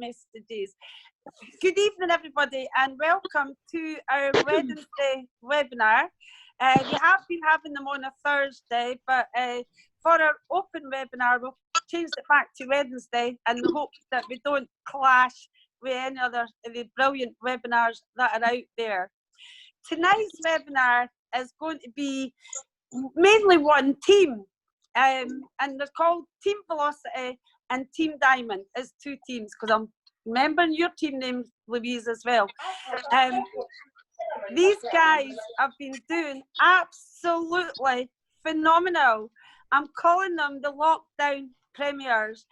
messages. Good evening, everybody, and welcome to our Wednesday webinar. We have been having them on a Thursday, but for our open webinar, we'll change it back to Wednesday in the hope that we don't clash with any other of the brilliant webinars that are out there. Tonight's webinar is going to be mainly one team, and they're called Team Velocity and Team Diamond. It's two teams, because I'm remembering your team name, Louise, as well. These guys have been doing absolutely phenomenal. I'm calling them the lockdown premiers.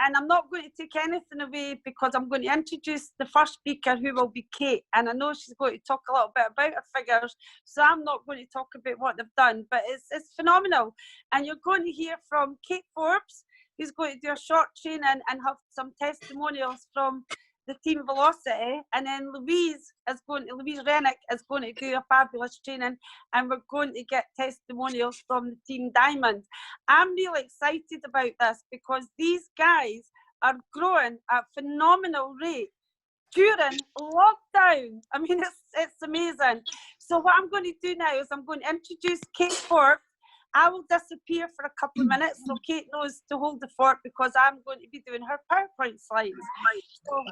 And I'm not going to take anything away, because I'm going to introduce the first speaker, who will be Kate. And I know she's going to talk a little bit about her figures, so I'm not going to talk about what they've done, but it's phenomenal. And you're going to hear from Kate Forbes, who's going to do a short training and have some testimonials from the Team Velocity. And then Louise Renwick is going to do a fabulous training, and we're going to get testimonials from the Team Diamond. I'm really excited about this, because these guys are growing at a phenomenal rate during lockdown. I mean, it's amazing. So what I'm going to do now is I'm going to introduce Kate Forbes. I will disappear for a couple of minutes so Kate knows to hold the fort, because I'm going to be doing her PowerPoint slides. So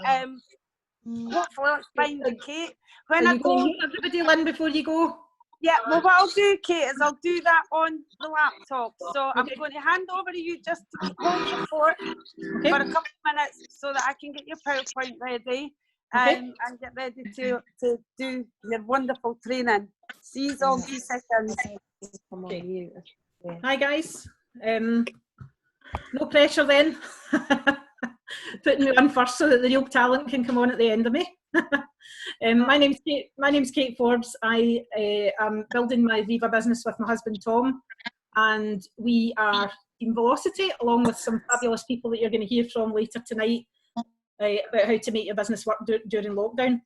hopefully let's find the Kate. When I go, everybody, Lynn, before you go. Yeah, well, what I'll do, Kate, is I'll do that on the laptop. So I'm going to hand over to you just to hold the fort for a couple of minutes, so that I can get your PowerPoint ready and get ready to do your wonderful training. See you all in 2 seconds. Okay. Hi guys, no pressure then. Putting me on first so that the real talent can come on at the end of me. My name's Kate Forbes. I am building my Viva business with my husband Tom, and we are Team Velocity, along with some fabulous people that you're going to hear from later tonight about how to make your business work during lockdown.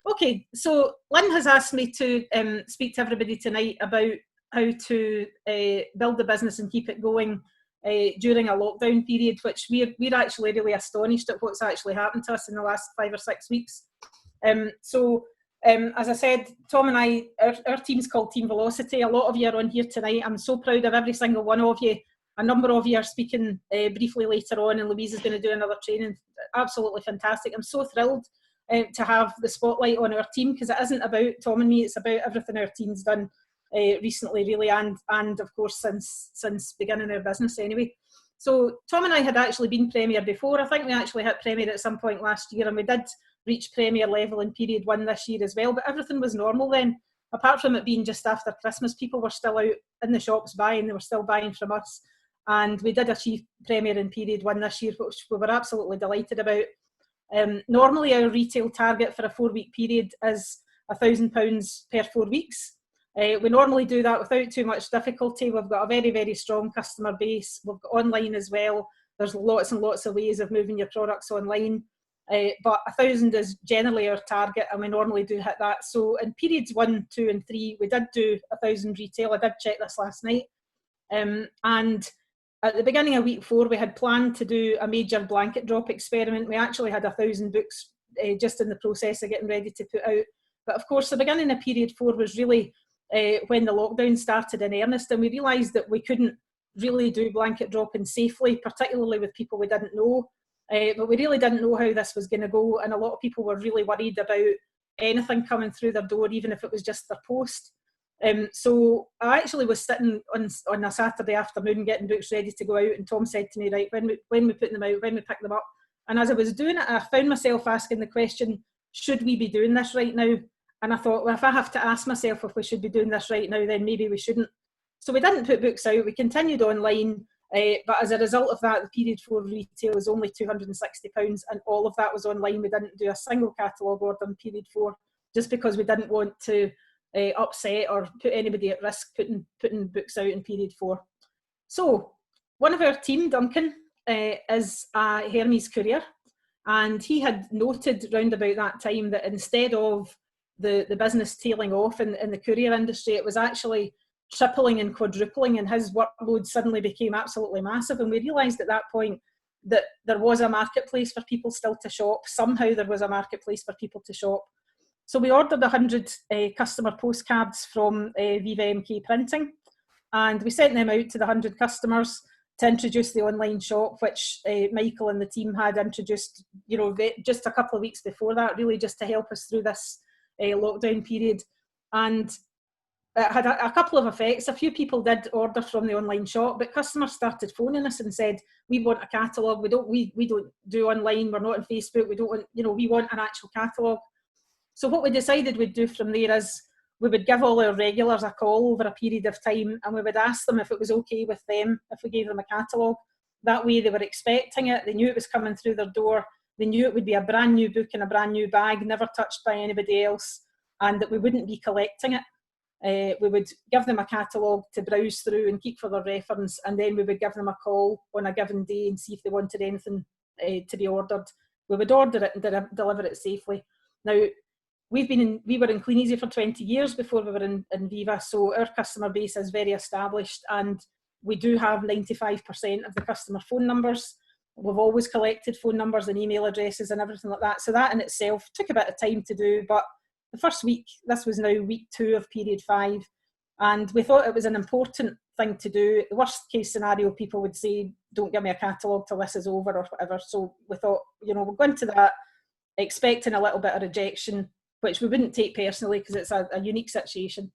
Okay, so Lynn has asked me to speak to everybody tonight about how to build the business and keep it going during a lockdown period, which we're actually really astonished at what's actually happened to us in the last 5 or 6 weeks. As I said, Tom and I, our team's called Team Velocity. A lot of you are on here tonight. I'm so proud of every single one of you. A number of you are speaking briefly later on, and Louise is going to do another training. Absolutely fantastic. I'm so thrilled to have the spotlight on our team, because it isn't about Tom and me, it's about everything our team's done recently, really, and of course since beginning our business anyway. So Tom and I had actually been Premier before. I think we actually hit Premier at some point last year, and we did reach Premier level in period 1 this year as well, but everything was normal then. Apart from it being just after Christmas, people were still out in the shops buying, they were still buying from us, and we did achieve Premier in period 1 this year, which we were absolutely delighted about. Normally our retail target for a 4-week period is £1,000 per 4 weeks. We normally do that without too much difficulty. We've got a very, very strong customer base. We've got online as well. There's lots and lots of ways of moving your products online. But 1,000 is generally our target, and we normally do hit that. So in periods 1, 2 and 3, we did do 1,000 retail. I did check this last night. And at the beginning of week 4, we had planned to do a major blanket drop experiment. We actually had 1,000 books just in the process of getting ready to put out. But of course, the beginning of period 4 was really when the lockdown started in earnest, and we realised that we couldn't really do blanket dropping safely, particularly with people we didn't know. But we really didn't know how this was going to go, and a lot of people were really worried about anything coming through their door, even if it was just their post. So I actually was sitting on a Saturday afternoon getting books ready to go out, and Tom said to me, right, when we put them out, when we pick them up. And as I was doing it, I found myself asking the question, should we be doing this right now? And I thought, well, if I have to ask myself if we should be doing this right now, then maybe we shouldn't. So we didn't put books out, we continued online, but as a result of that, the period 4 retail was only £260, and all of that was online. We didn't do a single catalogue order in period 4, just because we didn't want to upset or put anybody at risk putting books out in period 4. So one of our team, Duncan, is a Hermes courier, and he had noted round about that time that instead of the business tailing off in the courier industry, it was actually tripling and quadrupling, and his workload suddenly became absolutely massive. And we realised at that point that there was a marketplace for people still to shop. Somehow there was a marketplace for people to shop. So we ordered 100 customer postcards from Viva MK Printing, and we sent them out to the 100 customers to introduce the online shop, which Michael and the team had introduced, just a couple of weeks before that, really just to help us through this lockdown period. And it had a couple of effects. A few people did order from the online shop, but customers started phoning us and said, we want a catalogue. We don't do online. We're not on Facebook. We don't want, we want an actual catalogue. So what we decided we'd do from there is we would give all our regulars a call over a period of time, and we would ask them if it was okay with them if we gave them a catalogue. That way they were expecting it. They knew it was coming through their door. They knew it would be a brand new book in a brand new bag, never touched by anybody else, and that we wouldn't be collecting it. We would give them a catalogue to browse through and keep for their reference, and then we would give them a call on a given day and see if they wanted anything to be ordered. We would order it and deliver it safely. Now, we were in Clean Easy for 20 years before we were in Viva, so our customer base is very established, and we do have 95% of the customer phone numbers. We've always collected phone numbers and email addresses and everything like that, so that in itself took a bit of time to do, but the first week, this was now week 2 of period 5, and we thought it was an important thing to do. The worst case scenario, people would say, don't give me a catalogue till this is over or whatever, so we thought, we'll go into that expecting a little bit of rejection, which we wouldn't take personally because it's a unique situation.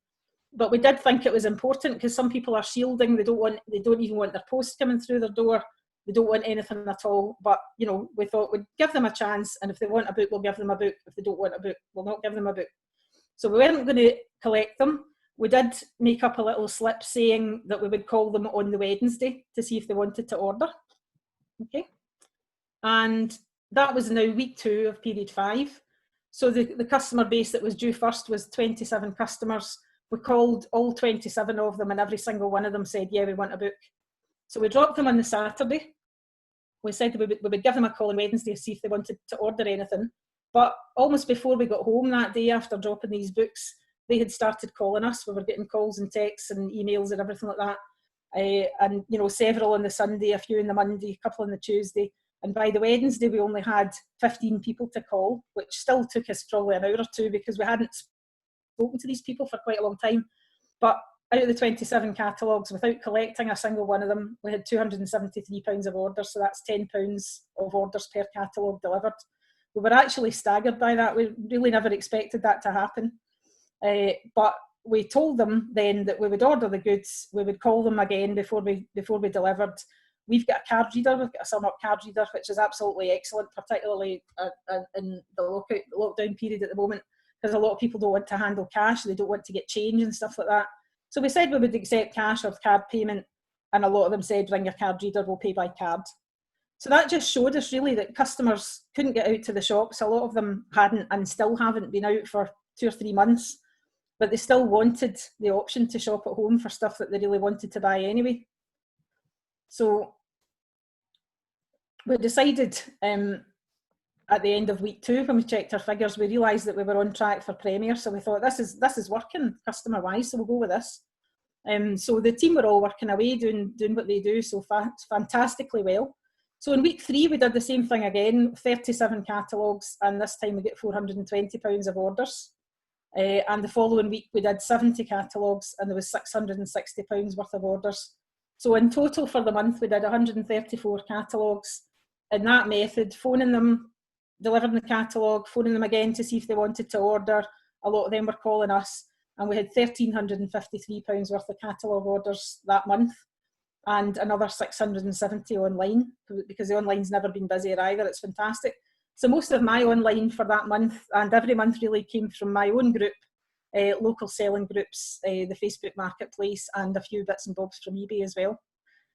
But we did think it was important because some people are shielding. They don't even want their post coming through their door. They don't want anything at all. But, we thought we'd give them a chance, and if they want a book, we'll give them a book. If they don't want a book, we'll not give them a book. So we weren't going to collect them. We did make up a little slip saying that we would call them on the Wednesday to see if they wanted to order. Okay. And that was now week 2 of period 5. So the customer base that was due first was 27 customers. We called all 27 of them, and every single one of them said, yeah, we want a book. So we dropped them on the Saturday. We said we would give them a call on Wednesday to see if they wanted to order anything. But almost before we got home that day after dropping these books, they had started calling us. We were getting calls and texts and emails and everything like that. And several on the Sunday, a few on the Monday, a couple on the Tuesday. And by the Wednesday, we only had 15 people to call, which still took us probably an hour or two because we hadn't spoken to these people for quite a long time. But out of the 27 catalogues, without collecting a single one of them, we had £273 of orders. So that's £10 of orders per catalogue delivered. We were actually staggered by that. We really never expected that to happen. But we told them then that we would order the goods. We would call them again before we delivered. We've got a card reader, we've got a sum-up card reader, which is absolutely excellent, particularly in the lockdown period at the moment, because a lot of people don't want to handle cash, they don't want to get change and stuff like that. So we said we would accept cash or card payment, and a lot of them said, ring your card reader, we'll pay by card. So that just showed us really that customers couldn't get out to the shops. A lot of them hadn't and still haven't been out for 2 or 3 months, but they still wanted the option to shop at home for stuff that they really wanted to buy anyway. So we decided at the end of week 2, when we checked our figures, we realised that we were on track for Premier. So we thought this is working customer-wise, so we'll go with this. So the team were all working away, doing what they do so fantastically well. So in week 3, we did the same thing again, 37 catalogues, and this time we get £420 of orders. And the following week, we did 70 catalogues, and there was £660 worth of orders. So in total for the month, we did 134 catalogues. In that method, phoning them, delivering the catalogue, phoning them again to see if they wanted to order. A lot of them were calling us, and we had £1,353 worth of catalogue orders that month, and another 670 online, because the online's never been busier either. It's fantastic. So most of my online for that month, and every month really, came from my own group, local selling groups, the Facebook marketplace, and a few bits and bobs from eBay as well.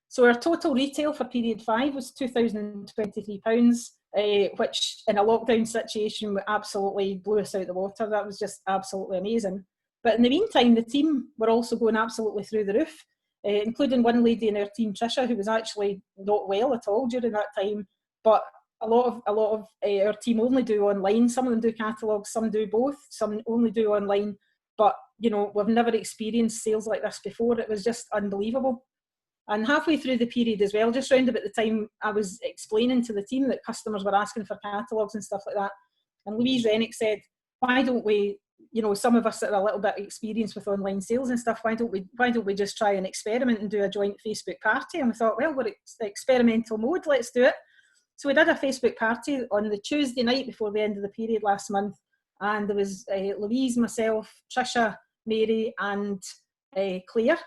So our total retail for period 5 was £2,023, which in a lockdown situation absolutely blew us out the water. That was just absolutely amazing. But in the meantime, the team were also going absolutely through the roof, including one lady in our team, Trisha, who was actually not well at all during that time. But a lot of our team only do online. Some of them do catalogues, some do both, some only do online. But, we've never experienced sales like this before. It was just unbelievable. And halfway through the period as well, just round about the time I was explaining to the team that customers were asking for catalogues and stuff like that, and Louise Renwick said, why don't we, you know, some of us that are a little bit experienced with online sales and stuff, why don't we just try and experiment and do a joint Facebook party? And we thought, well, we're in experimental mode, let's do it. So we did a Facebook party on the Tuesday night before the end of the period last month, and there was Louise, myself, Trisha, Mary and Claire.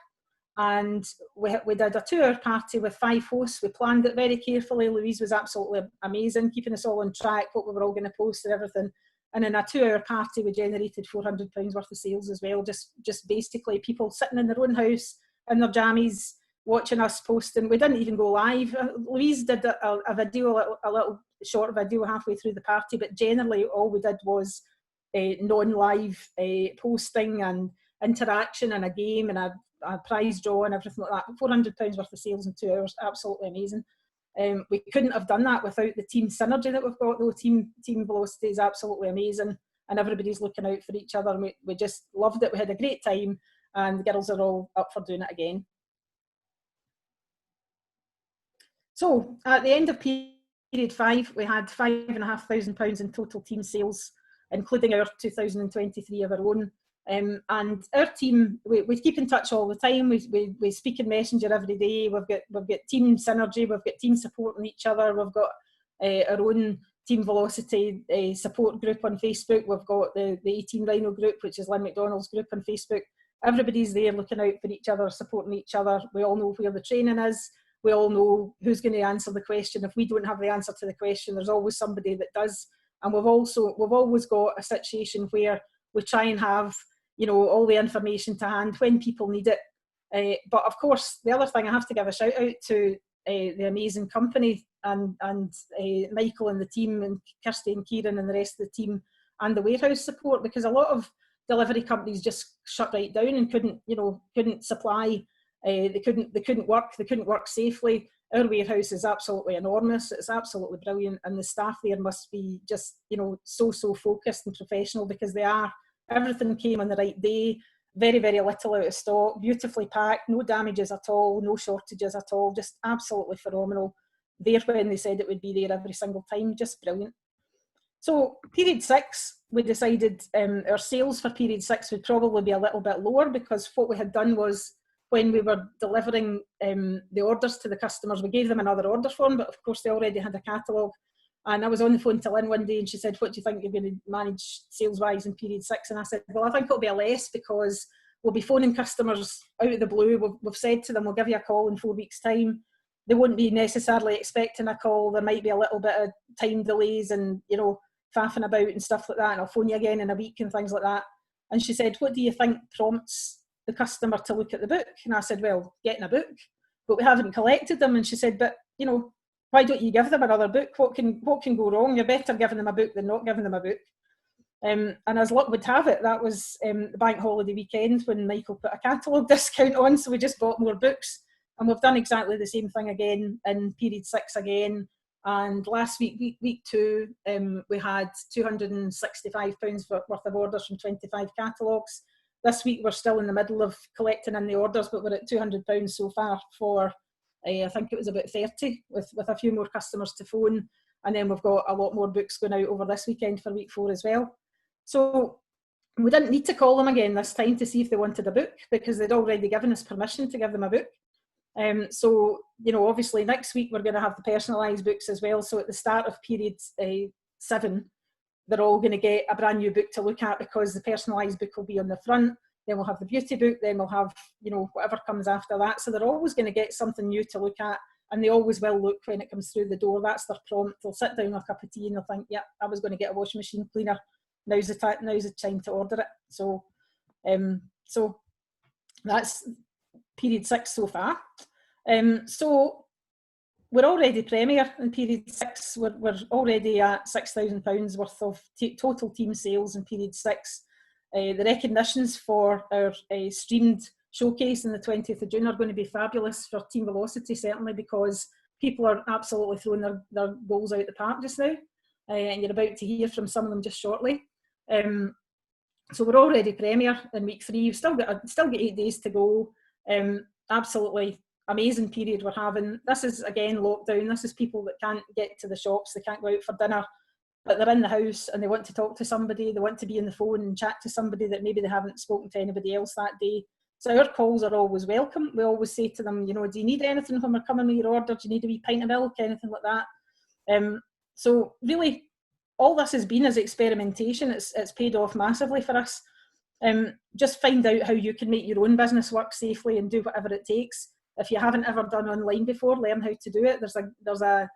And we did a 2-hour party with 5 hosts. We planned it very carefully. Louise was absolutely amazing, keeping us all on track, what we were all going to post and everything. And in a 2-hour party, we generated £400 worth of sales as well. Just basically people sitting in their own house in their jammies, watching us posting. We didn't even go live. Louise did a video, a little short video halfway through the party, but generally all we did was non-live posting and interaction and a game and a prize draw and everything like that. £400 worth of sales in 2 hours, absolutely amazing. We couldn't have done that without the team synergy that we've got, though. Team Velocity is absolutely amazing, and everybody's looking out for each other. We just loved it. We had a great time, and the girls are all up for doing it again. So at the end of period 5, we had £5,500 in total team sales, including our 2023 of our own. And our team, we keep in touch all the time. We speak in Messenger every day. We've got team synergy. We've got team supporting each other. We've got our own Team Velocity support group on Facebook. We've got the 18 Rhino group, which is Lynn McDonald's group on Facebook. Everybody's there looking out for each other, supporting each other. We all know where the training is. We all know who's going to answer the question. If we don't have the answer to the question, there's always somebody that does. And we've always got a situation where we try and have, you know, all the information to hand when people need it. But of course, the other thing, I have to give a shout out to the amazing company and Michael and the team, and Kirsty and Kieran and the rest of the team, and the warehouse support, because a lot of delivery companies just shut right down and couldn't supply. They couldn't work safely. Our warehouse is absolutely enormous. It's absolutely brilliant, and the staff there must be just, you know, so focused and professional, because they are. Everything came on the right day, very, very little out of stock, beautifully packed, no damages at all, no shortages at all, just absolutely phenomenal. There when they said it would be there every single time, just brilliant. So period 6, we decided our sales for period 6 would probably be a little bit lower, because what we had done was, when we were delivering the orders to the customers, we gave them another order form, but of course they already had a catalogue. And I was on the phone to Lynn one day and she said, what do you think you're going to manage sales-wise in period 6? And I said, well, I think it'll be a less, because we'll be phoning customers out of the blue. We've said to them, we'll give you a call in 4 weeks' time. They wouldn't be necessarily expecting a call. There might be a little bit of time delays and, you know, faffing about and stuff like that. And I'll phone you again in a week and things like that. And she said, what do you think prompts the customer to look at the book? And I said, well, getting a book, but we haven't collected them. And she said, but, you know, why don't you give them another book? What can go wrong? You're better giving them a book than not giving them a book. And as luck would have it, that was the bank holiday weekend when Michael put a catalogue discount on, so we just bought more books. And we've done exactly the same thing again in period 6 again. And last week, week 2, we had £265 worth of orders from 25 catalogues. This week we're still in the middle of collecting in the orders, but we're at £200 so far for, I think it was about 30, with a few more customers to phone. And then we've got a lot more books going out over this weekend for week 4 as well. So we didn't need to call them again this time to see if they wanted a book, because they'd already given us permission to give them a book. So, you know, obviously next week we're going to have the personalised books as well. So at the start of period 7, they're all going to get a brand new book to look at, because the personalised book will be on the front. Then we'll have the beauty book. Then we'll have, you know, whatever comes after that. So they're always going to get something new to look at, and they always will look when it comes through the door. That's their prompt. They'll sit down with a cup of tea and they'll think, yeah, I was going to get a washing machine cleaner. Now's the time to order it. So, so that's period 6 so far. So we're already premier in period 6. We're already at £6,000 worth of total team sales in period 6. The recognitions for our streamed showcase on the 20th of June are going to be fabulous for Team Velocity, certainly, because people are absolutely throwing their goals out the park just now. And you're about to hear from some of them just shortly. So we're already premier in week 3. We've still got 8 days to go. Absolutely amazing period we're having. This is, again, lockdown. This is people that can't get to the shops, they can't go out for dinner, but they're in the house and they want to talk to somebody, they want to be on the phone and chat to somebody that maybe they haven't spoken to anybody else that day. So our calls are always welcome. We always say to them, you know, do you need anything when we're coming with your order? Do you need a wee pint of milk, anything like that? So really, all this has been is experimentation. It's paid off massively for us. Just find out how you can make your own business work safely and do whatever it takes. If you haven't ever done online before, learn how to do it. There's a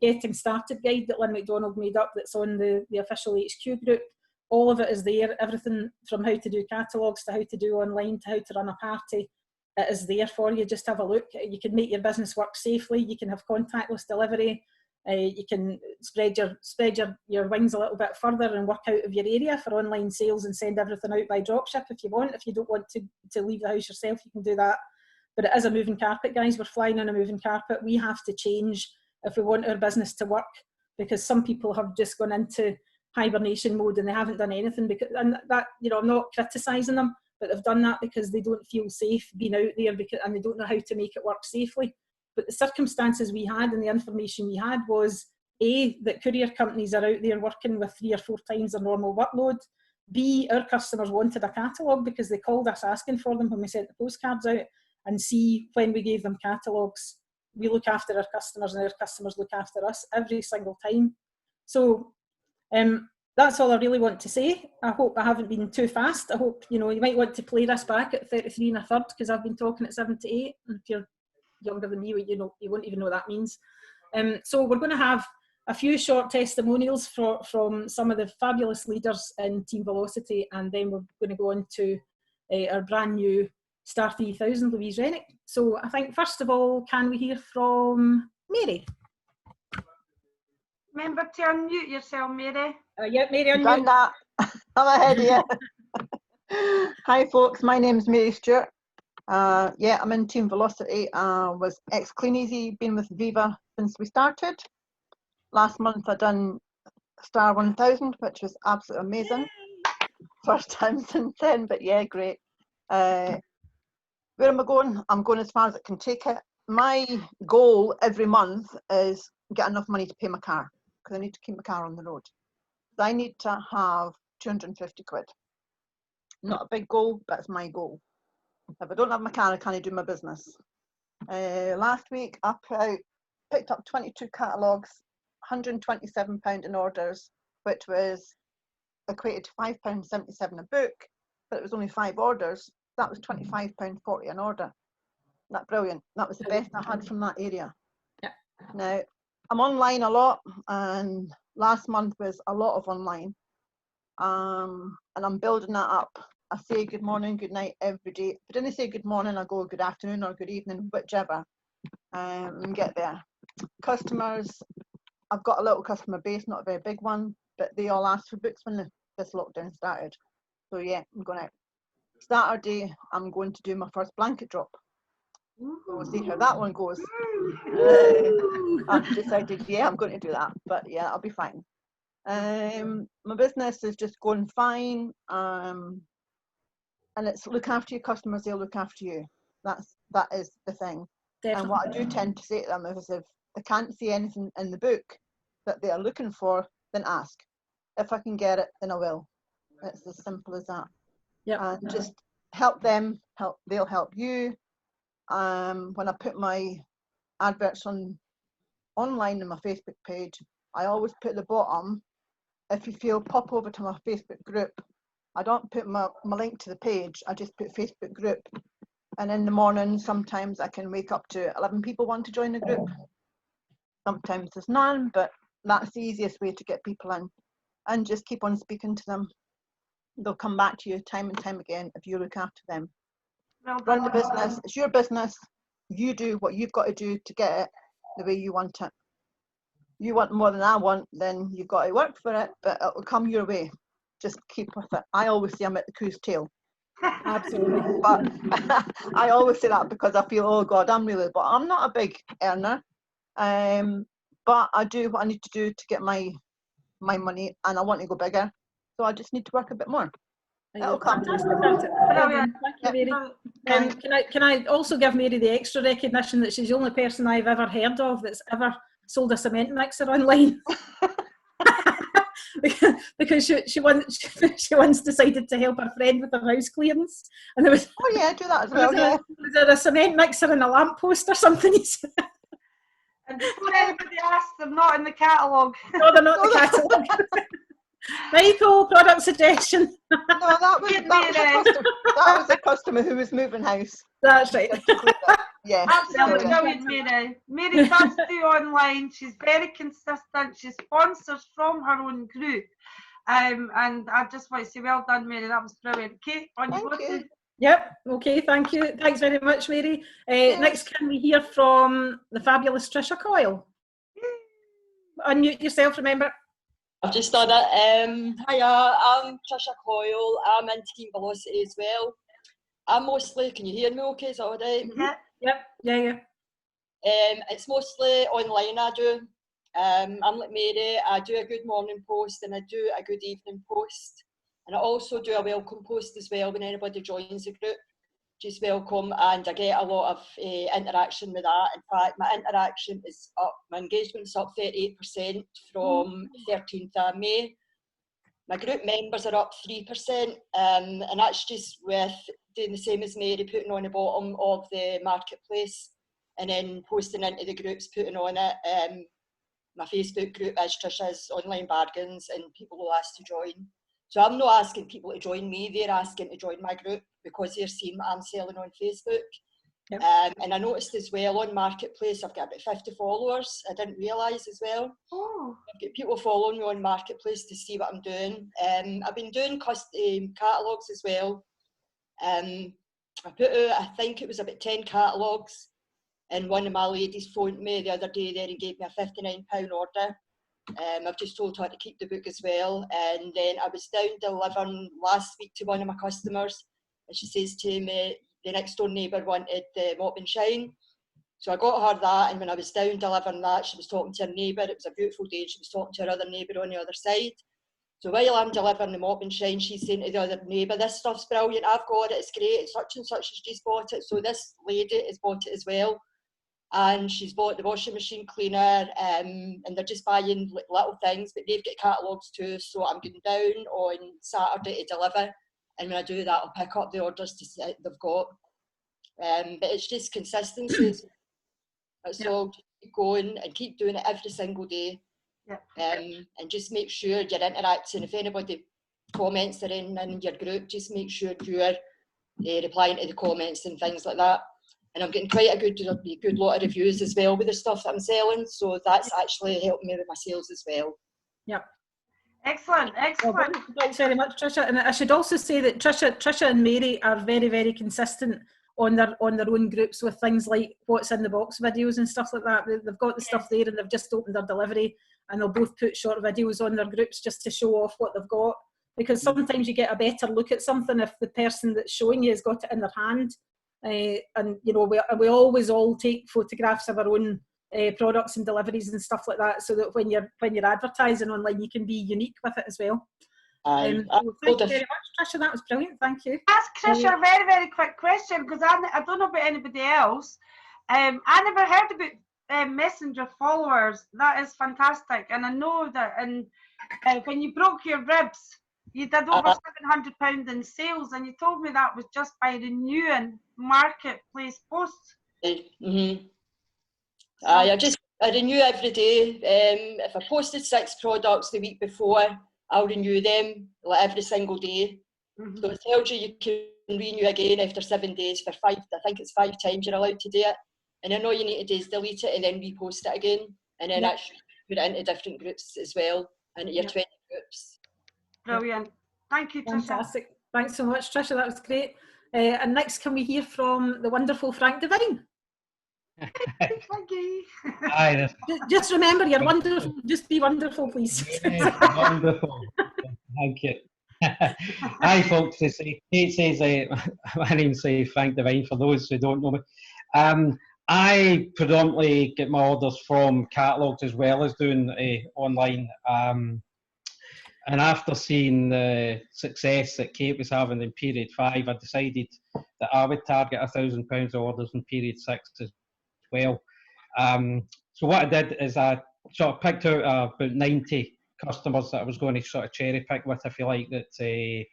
getting started guide that Lynn McDonald made up that's on the official HQ group. All of it is there. Everything from how to do catalogues to how to do online to how to run a party, it is there for you. Just have a look. You can make your business work safely. You can have contactless delivery. You can spread your wings a little bit further and work out of your area for online sales and send everything out by dropship if you want. If you don't want to leave the house yourself, you can do that. But it is a moving carpet, guys. We're flying on a moving carpet. We have to change if we want our business to work, because some people have just gone into hibernation mode and they haven't done anything, and that, you know, I'm not criticising them, but they've done that because they don't feel safe being out there and they don't know how to make it work safely. But the circumstances we had and the information we had was A, that courier companies are out there working with 3 or 4 times their normal workload. B, our customers wanted a catalogue because they called us asking for them when we sent the postcards out. And C, when we gave them catalogues, we look after our customers and our customers look after us every single time. So that's all I really want to say. I hope I haven't been too fast. I hope, you know, you might want to play this back at 33 1/3 because I've been talking at 7 to 8. And if you're younger than me, you won't even know what that means. So we're going to have a few short testimonials from some of the fabulous leaders in Team Velocity, and then we're going to go on to our brand new Star 3000, Louise Renwick. So I think first of all, can we hear from Mary? Remember to unmute yourself, Mary. Yeah, Mary, unmute. Done that. I'm ahead of you. Hi folks, my name's Mary Stewart. Yeah, I'm in Team Velocity. Was ex-Clean Easy, been with Viva since we started. Last month I done Star 1000, which was absolutely amazing. First time since then, but yeah, great. Where am I going? I'm going as far as it can take it. My goal every month is get enough money to pay my car, because I need to keep my car on the road. So I need to have 250 quid. Not a big goal, but it's my goal. If I don't have my car, I can't do my business. Last week I picked up 22 catalogues, £127 in orders, which was equated to £5.77 a book, but it was only 5 orders. That was £25.40 an order. That's brilliant. That was the best I had from that area. Yeah. Now, I'm online a lot, and last month was a lot of online. And I'm building that up. I say good morning, good night every day. If I didn't say good morning, I go good afternoon or good evening, whichever, and get there. Customers, I've got a little customer base, not a very big one, but they all asked for books when this lockdown started. So yeah, I'm going out. Saturday, I'm going to do my first blanket drop. So we'll see how that one goes. I've decided, yeah, I'm going to do that, but yeah, I'll be fine. My business is just going fine, and it's look after your customers, they'll look after you. That is the thing. Definitely. And what I do tend to say to them is, if they can't see anything in the book that they are looking for, then ask. If I can get it, then I will. It's as simple as that. Yeah. And just help them, they'll help you. When I put my adverts online in my Facebook page, I always put at the bottom, if you feel, pop over to my Facebook group. I don't put my link to the page, I just put Facebook group. And in the morning, sometimes I can wake up to 11 people want to join the group. Sometimes there's none, but that's the easiest way to get people in. And just keep on speaking to them. They'll come back to you time and time again if you look after them. Run the business, it's your business. You do what you've got to do to get it the way you want it. You want more than I want, then you've got to work for it, but it will come your way. Just keep with it. I always say I'm at the coo's tail. Absolutely. But I always say that because I feel, oh God, I'm not a big earner. But I do what I need to do to get my money, and I want to go bigger. So I just need to work a bit more. It'll come. Fantastic. Brilliant. Thank you, Mary. Can I also give Mary the extra recognition that she's the only person I've ever heard of that's ever sold a cement mixer online? Because she once decided to help her friend with her house clearance, and there was I do that as well. Was there a cement mixer and a lamppost or something? And before anybody asks, they're not in the catalogue. No, they're not in the catalogue. Michael, product suggestion. No, that was a customer who was moving house. That's right. Yeah, absolutely brilliant, Mary. Mary does do online. She's very consistent. She sponsors from her own group. And I just want to say, well done, Mary. That was brilliant. Kate, on you go. Yep. Okay. Thank you. Thanks very much, Mary. Next, can we hear from the fabulous Trisha Coyle? Unmute yourself. Remember. I've just done it. Hiya, I'm Trisha Coyle. I'm in Team Velocity as well. I'm mostly, can you hear me okay? Is that all right? Yeah. Yep. Yeah. It's mostly online I do. I'm like Mary, I do a good morning post and I do a good evening post. And I also do a welcome post as well when anybody joins the group. Just welcome, and I get a lot of interaction with that. In fact, my interaction is up, my engagement's up 38% from 13th of May. My group members are up 3%, and that's just with doing the same as Mary, putting on the bottom of the marketplace and then posting into the groups, putting on it. My Facebook group is Trisha's Online Bargains, and people will ask to join. So I'm not asking people to join me, they're asking to join my group because they're seeing what I'm selling on Facebook. Yep. And I noticed as well on Marketplace, I've got about 50 followers. I didn't realise as well. Oh. I've got people following me on Marketplace to see what I'm doing. I've been doing custom catalogues as well. I put out, I think it was about 10 catalogues, and one of my ladies phoned me the other day there and gave me a £59 order. I've just told her to keep the book as well. And then I was down delivering last week to one of my customers, and she says to me, the next door neighbour wanted the mop and shine. So I got her that, and when I was down delivering that, she was talking to her neighbour. It was a beautiful day, and she was talking to her other neighbour on the other side. So while I'm delivering the mop and shine, she's saying to the other neighbour, this stuff's brilliant, I've got it, it's great, such and such has just bought it. So this lady has bought it as well. And she's bought the washing machine cleaner, and they're just buying little things, but they've got catalogues too. So I'm going down on Saturday to deliver, and when I do that, I'll pick up the orders they've got. But it's just consistency. That's all. Just keep going and keep doing it every single day. And just make sure you're interacting. If anybody comments are in your group, just make sure you're replying to the comments and things like that. And I'm getting quite a good lot of reviews as well with the stuff that I'm selling. So that's actually helping me with my sales as well. Yep. Excellent. Well, thanks very much, Trisha. And I should also say that Trisha and Mary are very, very consistent on their own groups with things like what's in the box videos and stuff like that. They've got the stuff there, and they've just opened their delivery, and they'll both put short videos on their groups just to show off what they've got. Because sometimes you get a better look at something if the person that's showing you has got it in their hand. And you know, we always all take photographs of our own products and deliveries and stuff like that, so that when you're advertising online, you can be unique with it as well. Thank you very much, Trisha. That was brilliant. Thank you. Ask Trisha a very, very quick question, because I don't know about anybody else. I never heard about messenger followers. That is fantastic, and I know that. And when you broke your ribs, you did over £700 in sales, and you told me that was just by renewing marketplace posts. I renew every day. If I posted 6 products the week before, I'll renew them like every single day. So it tells you can renew again after 7 days for 5. I think it's 5 times you're allowed to do it. And then all you need to do is delete it and then repost it again, and then actually put it into different groups as well, into your 20 groups. Brilliant. Thank you, Trisha. Fantastic. Thanks so much, Trisha. That was great. And next, can we hear from the wonderful Frank Devine? Thank you. Hi. Just remember, you're wonderful. Just be wonderful, please. Wonderful. Thank you. Hi, folks. Kate says my name's Frank Devine, for those who don't know me. I predominantly get my orders from catalogues as well as doing online. And after seeing the success that Kate was having in period 5, I decided that I would target £1,000 orders in period 6 as well. So what I did is I sort of picked out about 90 customers that I was going to sort of cherry pick with, if you like, that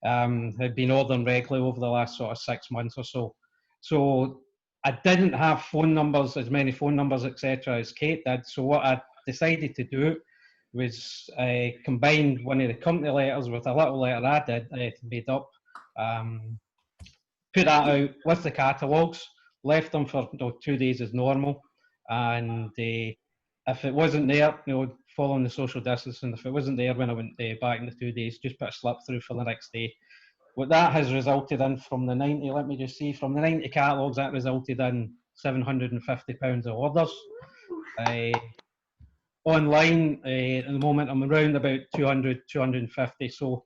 had been ordering regularly over the last sort of 6 months or so. So I didn't have phone numbers, as many phone numbers, etc., as Kate did. So what I decided to do was combine one of the company letters with a little letter I made up, put that out with the catalogues, left them for 2 days as normal, and if it wasn't there, following the social distancing, if it wasn't there when I went back in the 2 days, just put a slip through for the next day. What that has resulted in from the 90, let me just see, from the 90 catalogues, that resulted in £750 of orders. Online, at the moment, I'm around about 200, 250. So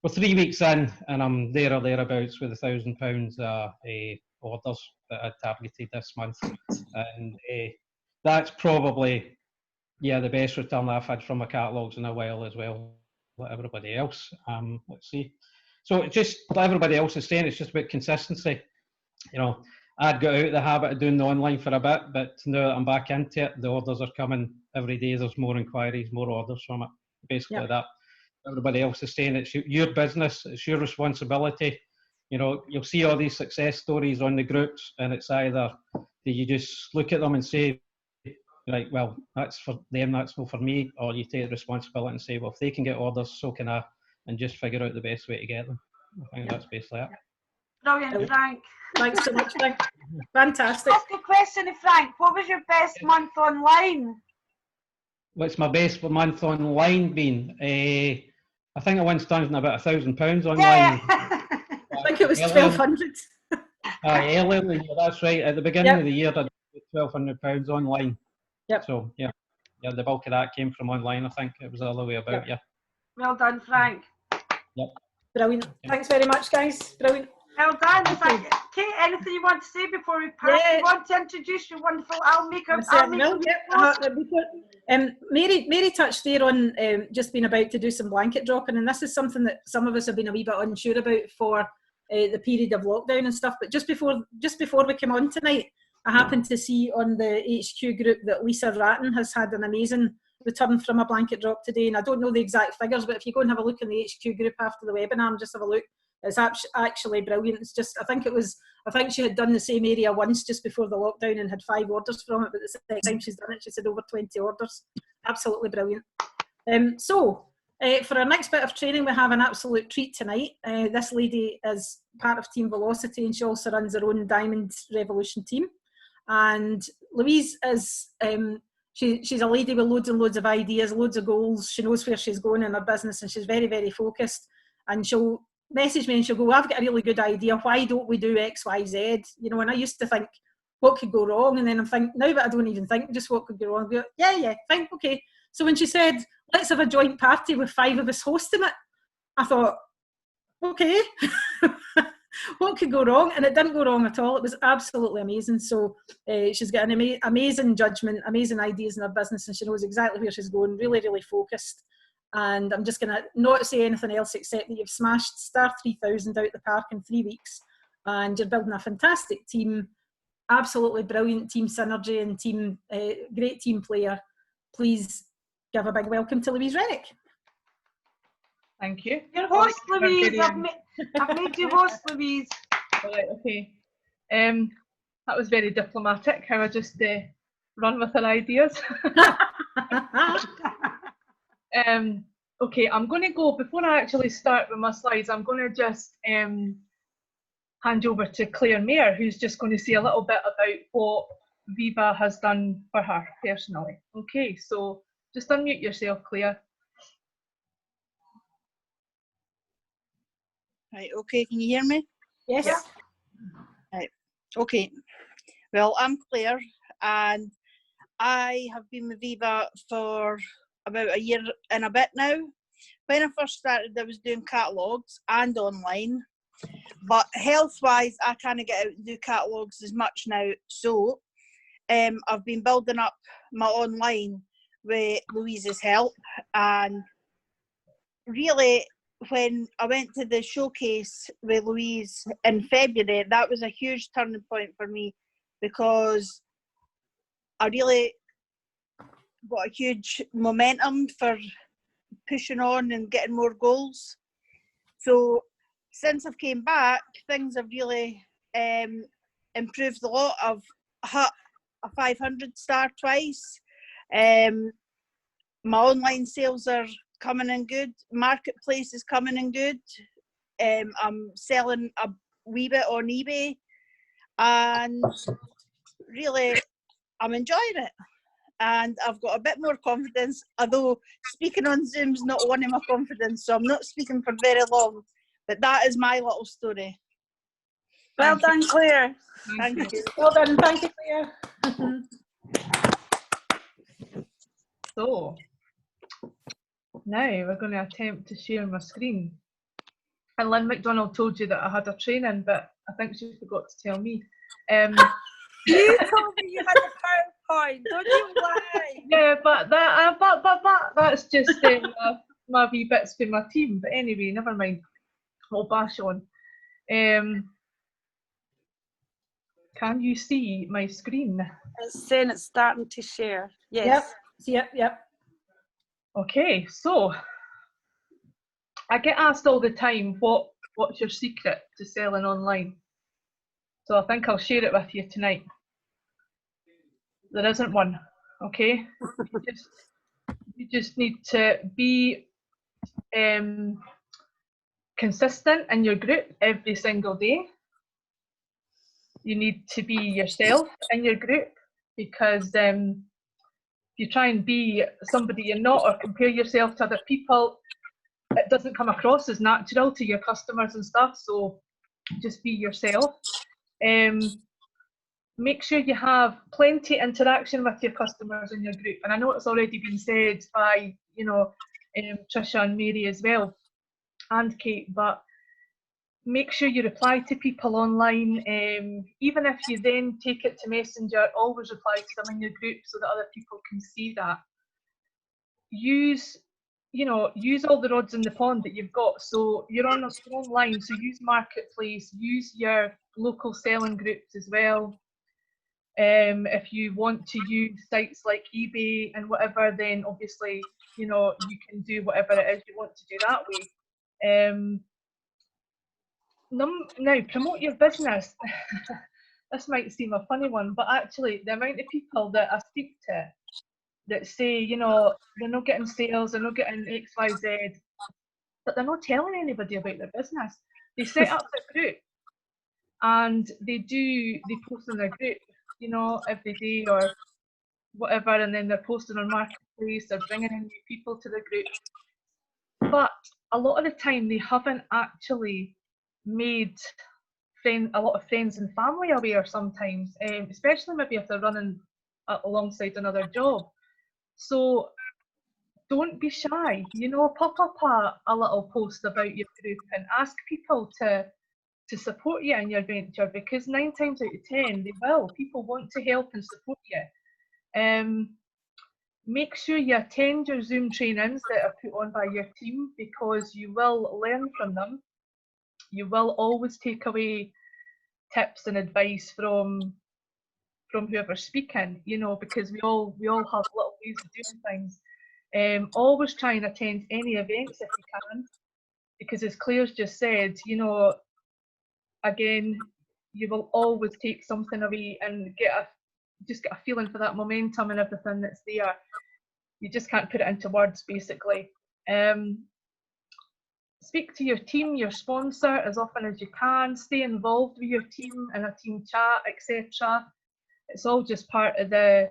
we're 3 weeks in, and I'm there or thereabouts with £1,000 orders that I targeted this month. And that's probably, the best return I've had from my catalogues in a while as well, like everybody else. Let's see. So it's just, like everybody else is saying, it's just about consistency. I'd got out of the habit of doing the online for a bit, but now that I'm back into it, the orders are coming every day. There's more inquiries, more orders from it. Basically that. Everybody else is saying it's your business, it's your responsibility. You'll see all these success stories on the groups, and it's either do you just look at them and say, right, well, that's for them, that's not for me, or you take the responsibility and say, well, if they can get orders, so can I, and just figure out the best way to get them. I think that's basically it. Brilliant, Frank. Thanks so much, Frank. Fantastic. Ask a question, Frank. What was your best month online? What's my best month online been? I think I once done about £1,000 online. Yeah. I think it was 1,200. Earlier in the year, that's right. At the beginning of the year, I did £1,200 online. Yep. So yeah, the bulk of that came from online. I think it was the other way about. Yeah. Well done, Frank. Yep. Brilliant. Thanks very much, guys. Brilliant. Well done. Kate, anything you want to say before we pass? You want to introduce your wonderful? Mary touched there on just being about to do some blanket dropping, and this is something that some of us have been a wee bit unsure about for the period of lockdown and stuff. But just before we came on tonight, I happened to see on the HQ group that Lisa Ratton has had an amazing return from a blanket drop today, and I don't know the exact figures, but if you go and have a look in the HQ group after the webinar and just have a look, it's actually brilliant. It's just, I think she had done the same area once just before the lockdown and had 5 orders from it, but the second time she's done it, she said over 20 orders. Absolutely brilliant. So for our next bit of training, we have an absolute treat tonight. This lady is part of Team Velocity, and she also runs her own Diamond Revolution team. And Louise is, she's a lady with loads and loads of ideas, loads of goals. She knows where she's going in her business, and she's very, very focused. And she'll message me and she'll go, I've got a really good idea. Why don't we do X, Y, Z? And I used to think, what could go wrong? And then I'm thinking, now that I don't even think, just what could go wrong? I go, yeah, fine, okay. So when she said, let's have a joint party with 5 of us hosting it, I thought, okay, what could go wrong? And it didn't go wrong at all. It was absolutely amazing. So she's got an amazing judgment, amazing ideas in her business, and she knows exactly where she's going, really, really focused. And I'm just going to not say anything else except that you've smashed Star 3000 out the park in 3 weeks, and you're building a fantastic team, absolutely brilliant team synergy and great team player. Please give a big welcome to Louise Renwick. Thank you. Your host, Louise. I've made you host, Louise. All right, okay. That was very diplomatic, how I just run with her ideas. Okay, I'm going to go, before I actually start with my slides, I'm going to just hand over to Claire Mayer, who's just going to say a little bit about what Viva has done for her personally. Okay, so just unmute yourself, Claire. Right, okay, can you hear me? Yes. Yeah. Right, okay. Well, I'm Claire, and I have been with Viva for about a year and a bit now. When I first started, I was doing catalogues and online, but health-wise, I can't get out and do catalogues as much now. So I've been building up my online with Louise's help, and really, when I went to the showcase with Louise in February, that was a huge turning point for me, because I really got a huge momentum for pushing on and getting more goals. So since I've came back, things have really improved a lot. I've hit a 500 star twice. My online sales are coming in good. Marketplace is coming in good. I'm selling a wee bit on eBay, and really I'm enjoying it. And I've got a bit more confidence, although speaking on Zoom's not one of my confidence, so I'm not speaking for very long. But that is my little story. Well done, Claire. Thank you. Well done, thank you, Claire. So now we're going to attempt to share my screen. And Lynn McDonald told you that I had a training, but I think she forgot to tell me. You told me you had a PowerPoint, don't you lie? Yeah, but that's just my wee bits for my team. But anyway, never mind. I'll bash on. Can you see my screen? It's saying it's starting to share. Yes. Yep, see it, yep. Okay, so I get asked all the time, what's your secret to selling online? So I think I'll share it with you tonight. There isn't one, okay? You just need to be consistent in your group every single day. You need to be yourself in your group, because if you try and be somebody you're not, or compare yourself to other people, it doesn't come across as natural to your customers and stuff. So just be yourself. Make sure you have plenty of interaction with your customers in your group. And I know it's already been said by, Trisha and Mary as well, and Kate, but make sure you reply to people online. Even if you then take it to Messenger, always reply to them in your group so that other people can see that. Use all the rods in the pond that you've got. So you're online, so use Marketplace, use your local selling groups as well. If you want to use sites like eBay and whatever, then obviously, you can do whatever it is you want to do that way. Now, promote your business. This might seem a funny one, but actually the amount of people that I speak to that say, they're not getting sales, they're not getting X, Y, Z, but they're not telling anybody about their business. They set up their group and they post in their group, every day or whatever, and then they're posting on Marketplace, they're bringing in new people to the group. But a lot of the time they haven't actually made a lot of friends and family aware sometimes, especially maybe if they're running alongside another job. So don't be shy, pop up a little post about your group and ask people to support you in your venture, because 9 times out of 10 they will. People want to help and support you. Make sure you attend your Zoom trainings that are put on by your team, because you will learn from them. You will always take away tips and advice from whoever's speaking, because we all have little ways of doing things. Always try and attend any events if you can, because as Claire's just said, again, you will always take something away and just get a feeling for that momentum and everything that's there. You just can't put it into words, basically. Speak to your team, your sponsor, as often as you can. Stay involved with your team in a team chat, etc. It's all just part of the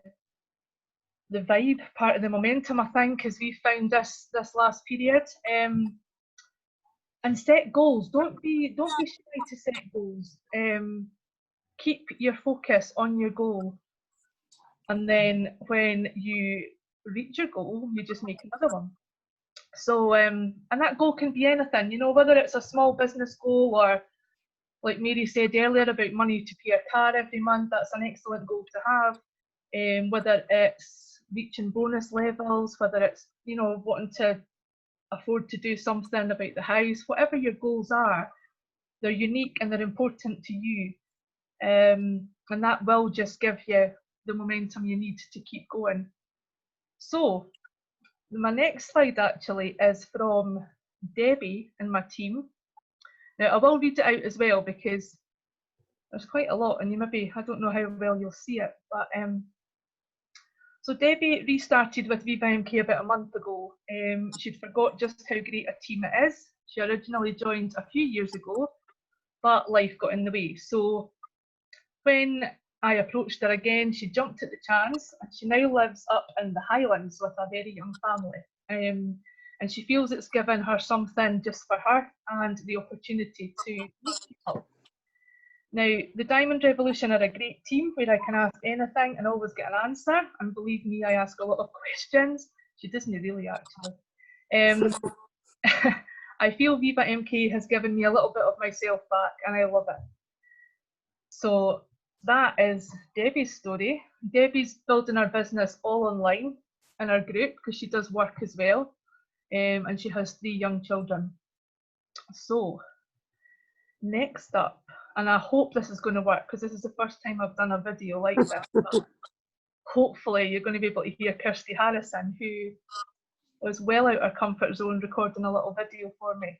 vibe, part of the momentum, I think, as we found this last period. And set goals. Don't be shy to set goals. Keep your focus on your goal, and then when you reach your goal, you just make another one. So and that goal can be anything, whether it's a small business goal, or like Mary said earlier about money to pay a car every month. That's an excellent goal to have. Whether it's reaching bonus levels, whether it's wanting to afford to do something about the house, whatever your goals are, they're unique and they're important to you. And that will just give you the momentum you need to keep going. So my next slide actually is from Debbie and my team. Now I will read it out as well because there's quite a lot and you maybe, I don't know how well you'll see it, but so Debbie restarted with Viva MK about a month ago. She'd forgot just how great a team it is. She originally joined a few years ago, but life got in the way. So when I approached her again, she jumped at the chance, and she now lives up in the Highlands with a very young family. And she feels it's given her something just for her and the opportunity to meet people. Now, the Diamond Revolution are a great team where I can ask anything and always get an answer. And believe me, I ask a lot of questions. She doesn't really, actually. I feel Viva MK has given me a little bit of myself back, and I love it. So that is Debbie's story. Debbie's building her business all online in her group because she does work as well. And she has 3 young children. So next up, and I hope this is going to work because this is the first time I've done a video like this. But hopefully you're going to be able to hear Kirsty Harrison, who was well out of her comfort zone recording a little video for me.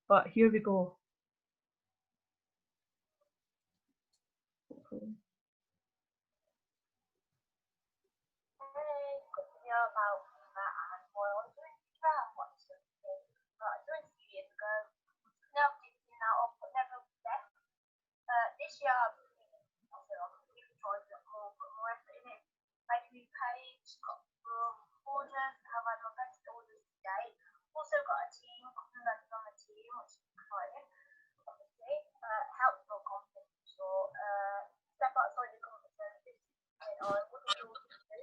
But here we go. Hopefully. This year I've really tried to put more effort in it. Made a new page, got orders, have had my best orders to date. Also got a team, got members on the team, which is exciting, obviously. Helps build confidence, so step outside your comfort zone. This is something I wouldn't normally do.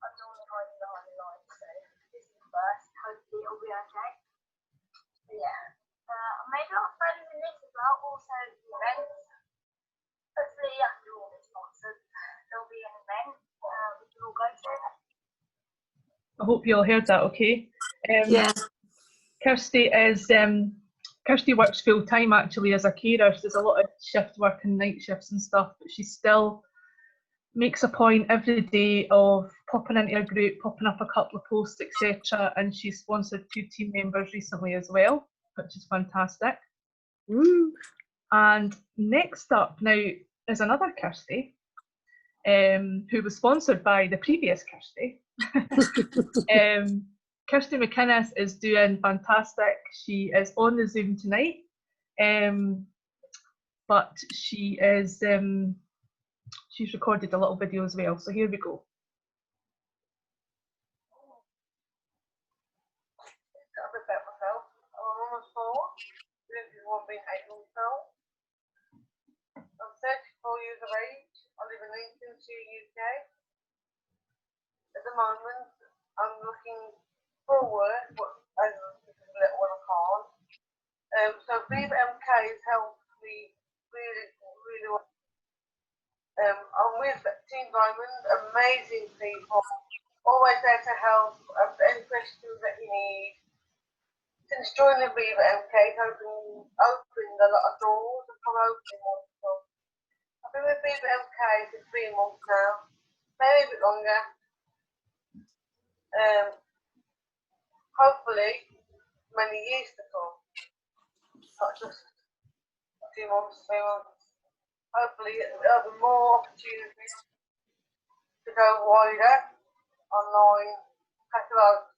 I'm normally hiding behind the lines, so this is the first. Hopefully it'll be okay. So yeah. I made a lot of friends in this as well, also the events. Hopefully after all this nonsense, there'll be an event we can all go to. I hope you all heard that okay. Yeah. Kirsty works full time actually as a carer. So there's a lot of shift work and night shifts and stuff, but she still makes a point every day of popping into her group, popping up a couple of posts, etc. And she sponsored 2 team members recently as well, which is fantastic. Woo. And next up now is another Kirsty, who was sponsored by the previous Kirsty. Kirsty McInnes is doing fantastic. She is on the Zoom tonight, but she is she's recorded a little video as well. So here we go. Got a bit about myself. I'm almost 4. This is one being 8 months old. I'm 34 years of age. I live in Lincolnshire, UK. At the moment, I'm looking for work, but as a little one I can't. So Viva MK has helped me really well. I'm with Team Diamond, amazing people, always there to help, any questions that you need. Since joining Viva MK, it's opened a lot of doors and I'm opening more stuff. I've been with Viva MK for 3 months now, maybe a bit longer. Hopefully, many years to come, not just a few months, 3 months. Hopefully, there'll be more opportunities to go wider online catalogues.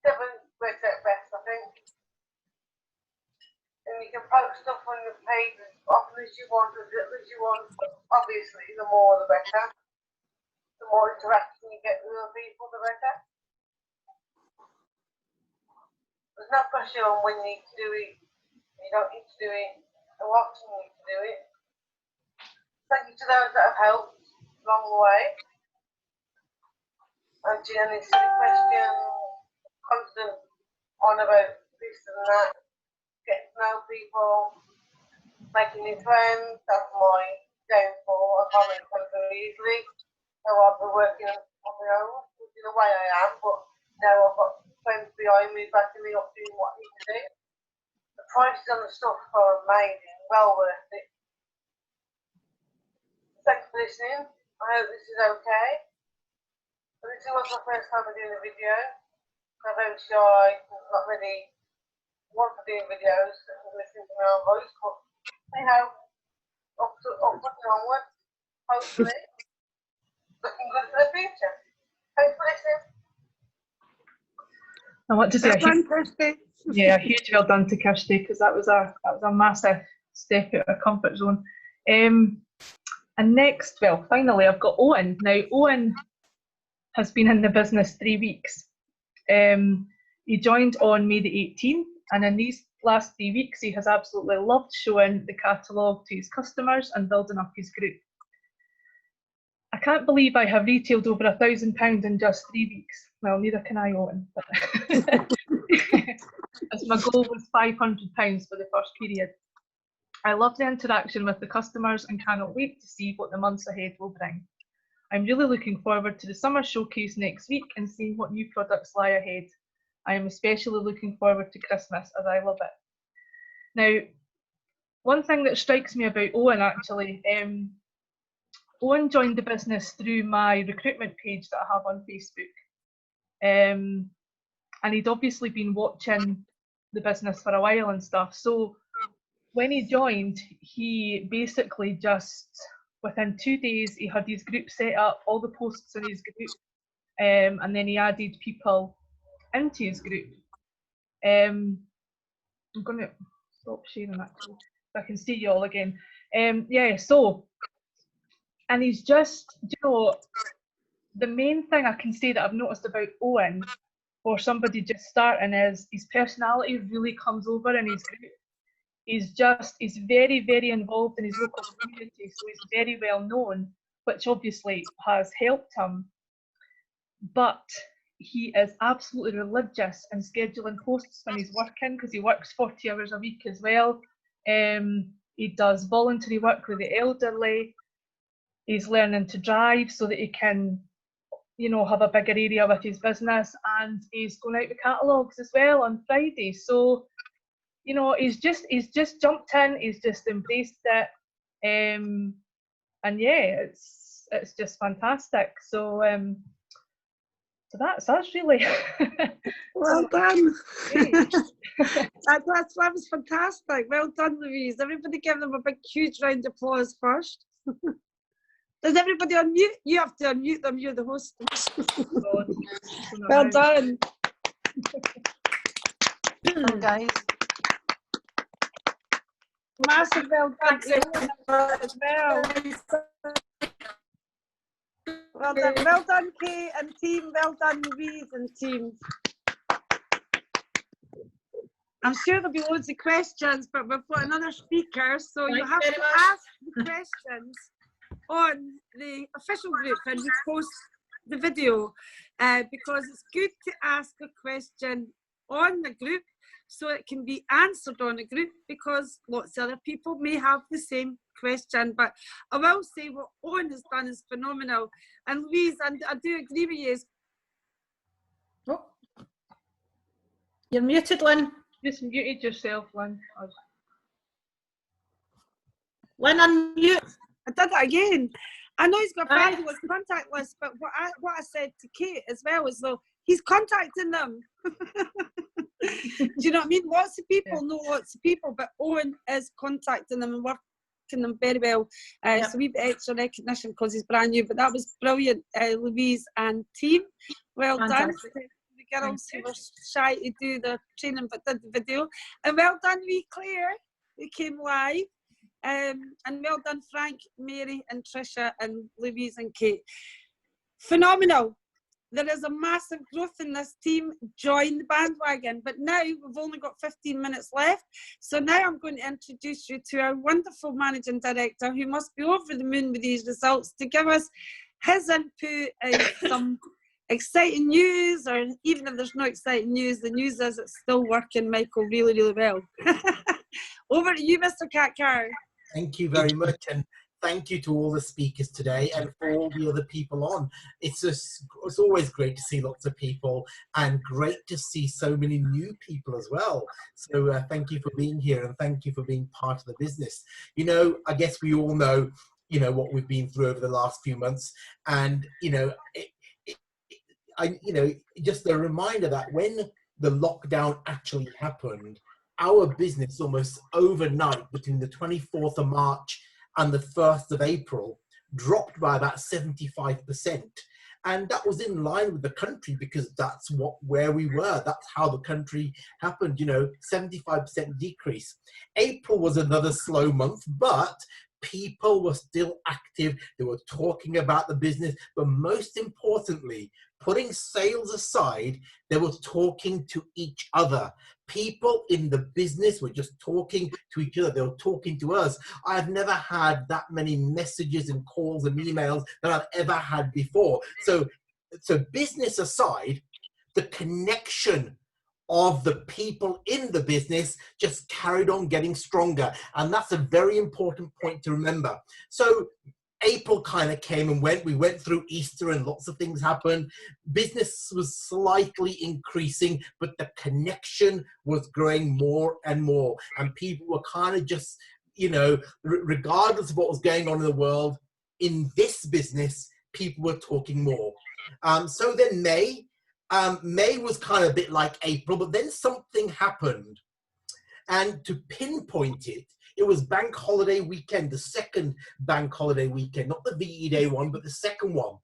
7 works out best, I think. And you can post stuff on your page as often as you want, as little as you want. Obviously, the more the better. The more interaction you get with other people, the better. There's no pressure on when you need to do it. You don't need to do it. How often you need to do it. Thank you to those that have helped along the way. Answering any silly questions, constant on about this and that, getting to know people, making new friends. That's my downfall. I can't make friends very easily. So I've been working on my own, which is the way I am, but now I've got friends behind me, backing me up, doing what I need to do. The prices on the stuff are amazing, well worth it. Thanks for listening. I hope this is okay. But this was my first time doing a video. I'm very shy, not really want to do videos and listening to my own voice, but anyhow, up and onward, hopefully. Looking good for the future. Thanks for listening. I want to say a huge well done to Kirsty, because that was a massive step out of her comfort zone. And next, well, finally, I've got Owen. Now, Owen has been in the business 3 weeks. He joined on May the 18th, and in these last 3 weeks, he has absolutely loved showing the catalogue to his customers and building up his group. I can't believe I have retailed over £1,000 in just 3 weeks. Well, neither can I, Owen. But as my goal was £500 for the first period. I love the interaction with the customers and cannot wait to see what the months ahead will bring. I'm really looking forward to the summer showcase next week and seeing what new products lie ahead. I am especially looking forward to Christmas, as I love it. Now, one thing that strikes me about Owen actually, Owen joined the business through my recruitment page that I have on Facebook. And he'd obviously been watching the business for a while and stuff. So when he joined, he basically just, within 2 days, he had his group set up, all the posts in his group, and then he added people into his group. I'm going to stop sharing that so I can see you all again. Yeah, so, and he's just, you know, the main thing I can say that I've noticed about Owen, for somebody just starting, is his personality really comes over in his group. He's very, very involved in his local community, so he's very well known, which obviously has helped him. But he is absolutely religious in scheduling posts when he's working, because he works 40 hours a week as well. He does voluntary work with the elderly. He's learning to drive so that he can, you know, have a bigger area with his business, and he's going out with catalogues as well on Friday. So, you know, he's just jumped in, he's just embraced it, and yeah, it's just fantastic. So so that's us really. Well done. that was fantastic. Well done, Louise. Everybody give them a big, huge round of applause first. Does everybody unmute? You have to unmute them. You're the host. Well done. Guys. Massive well done as well. Well done, Kate and team. Well done, Louise and team. I'm sure there'll be loads of questions, but we've got another speaker, so you have to ask the questions on the official group and we post the video, because it's good to ask a question on the group so it can be answered on a group, because lots of other people may have the same question. But I will say what Owen has done is phenomenal. And Louise, I do agree with you. Oh. You're muted, Lynn. Just muted yourself, Lynn. Lynn, unmute. I did it again. I know he's got a fabulous contact list, but what I said to Kate as well is, though, he's contacting them. Do you know what I mean? Lots of people know lots of people, but Owen is contacting them and working them very well. So we've extra recognition because he's brand new, but that was brilliant, Louise and team. Well done. The girls who were shy to do the training but did the video. And well done, wee Claire, who came live. And well done, Frank, Mary and Tricia and Louise and Kate. Phenomenal. There is a massive growth in this team. Join the bandwagon. But now we've only got 15 minutes left. So now I'm going to introduce you to our wonderful managing director, who must be over the moon with these results, to give us his input and some exciting news, or even if there's no exciting news, the news is it's still working, Michael, really, really well. Over to you, Mr. Catkar. Thank you very much, and thank you to all the speakers today and for all the other people on. It's always great to see lots of people and great to see so many new people as well. So thank you for being here and thank you for being part of the business. You know, I guess we all know, you know, what we've been through over the last few months, and you know, just a reminder that when the lockdown actually happened, our business almost overnight between the 24th of March and the 1st of April dropped by about 75%. And that was in line with the country because that's where we were. That's how the country happened, you know, 75% decrease. April was another slow month, but people were still active. They were talking about the business, but most importantly, putting sales aside, they were talking to each other. People in the business were just talking to each other. They were talking to us. I've never had that many messages and calls and emails that I've ever had before. So business aside, the connection of the people in the business just carried on getting stronger. And that's a very important point to remember. So April kind of came and went. We went through Easter and lots of things happened. Business was slightly increasing, but the connection was growing more and more. And people were kind of just, you know, regardless of what was going on in the world, in this business, people were talking more. So then May was kind of a bit like April, but then something happened. And to pinpoint it, it was bank holiday weekend, the second bank holiday weekend, not the VE Day one, but the second one.